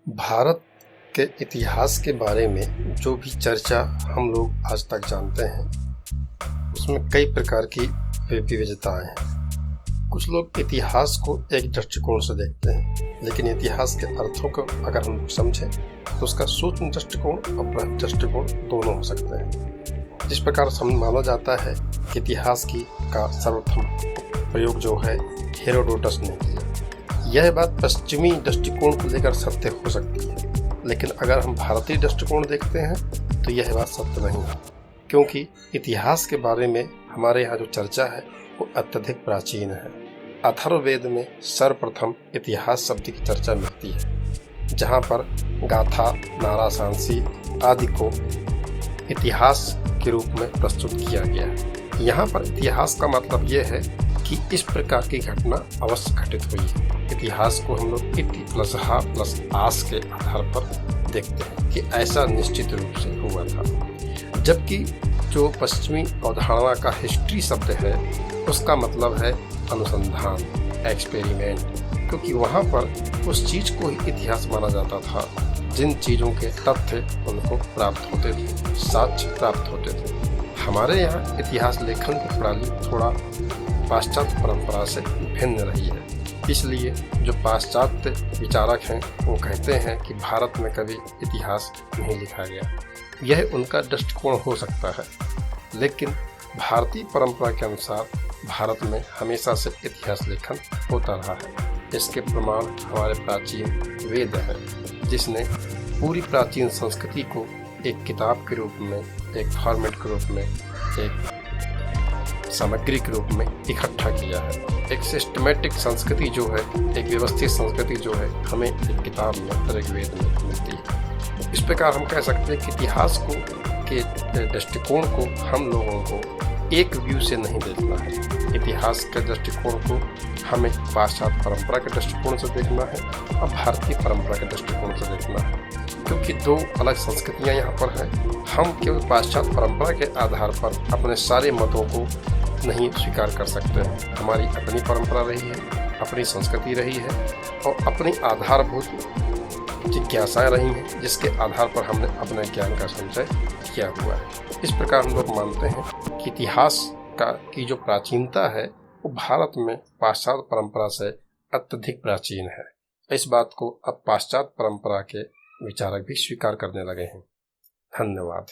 भारत के इतिहास के बारे में जो भी चर्चा हम लोग आज तक जानते हैं उसमें कई प्रकार की विविधताएं हैं। कुछ लोग इतिहास को एक दृष्टिकोण से देखते हैं, लेकिन इतिहास के अर्थों को अगर हम समझें तो उसका सूक्ष्म दृष्टिकोण और बृहद दृष्टिकोण दोनों हो सकते हैं। जिस प्रकार माना जाता है कि इतिहास का सर्वप्रथम प्रयोग जो है हेरोडोटस ने किया, यह बात पश्चिमी दृष्टिकोण को लेकर सत्य हो सकती है, लेकिन अगर हम भारतीय दृष्टिकोण देखते हैं तो यह बात सत्य नहीं है, क्योंकि इतिहास के बारे में हमारे यहाँ जो चर्चा है वो अत्यधिक प्राचीन है। अथर्ववेद में सर्वप्रथम इतिहास शब्द की चर्चा मिलती है, जहाँ पर गाथा, नाराशांसी आदि को इतिहास के रूप में प्रस्तुत किया गया है। यहाँ पर इतिहास का मतलब यह है कि इस प्रकार की घटना अवश्य घटित हुई है। इतिहास को हम लोग इति प्लस हा प्लस आस के आधार पर देखते हैं कि ऐसा निश्चित रूप से हुआ था। जबकि जो पश्चिमी अवधारणा का हिस्ट्री शब्द है उसका मतलब है अनुसंधान, एक्सपेरिमेंट, क्योंकि वहाँ पर उस चीज को ही इतिहास माना जाता था जिन चीजों के तथ्य उनको प्राप्त होते थे, साक्ष्य प्राप्त होते थे। हमारे यहाँ इतिहास लेखन की प्रणाली थोड़ा पाश्चात्य परंपरा से भिन्न रही है, इसलिए जो पाश्चात्य विचारक हैं वो कहते हैं कि भारत में कभी इतिहास नहीं लिखा गया। यह उनका दृष्टिकोण हो सकता है, लेकिन भारतीय परंपरा के अनुसार भारत में हमेशा से इतिहास लेखन होता रहा है। इसके प्रमाण हमारे प्राचीन वेद है, जिसने पूरी प्राचीन संस्कृति को एक किताब के रूप में, एक फॉर्मेट के रूप में, एक सामग्री के रूप में इकट्ठा किया है। एक सिस्टमेटिक संस्कृति जो है, एक व्यवस्थित संस्कृति जो है, हमें एक किताब में, ऋग्वेद में मिलती है। इस प्रकार हम कह सकते हैं कि इतिहास को के दृष्टिकोण को हम लोगों को एक व्यू से नहीं देखना है। इतिहास के दृष्टिकोण को हमें पाश्चात्य परंपरा के दृष्टिकोण से देखना है और भारतीय परंपरा के दृष्टिकोण से देखना है, क्योंकि दो अलग संस्कृतियां यहाँ पर हैं। हम केवल पाश्चात्य परंपरा के आधार पर अपने सारे मतों को नहीं स्वीकार कर सकते हैं। हमारी अपनी परंपरा रही है, अपनी संस्कृति रही है और अपनी आधारभूत जिज्ञासाएं रही हैं, जिसके आधार पर हमने अपने ज्ञान का संचय किया हुआ है। इस प्रकार हम लोग मानते हैं कि इतिहास की जो प्राचीनता है वो भारत में पाश्चात्य परंपरा से अत्यधिक प्राचीन है। इस बात को अब पाश्चात्य परंपरा के विचारक भी स्वीकार करने लगे हैं। धन्यवाद।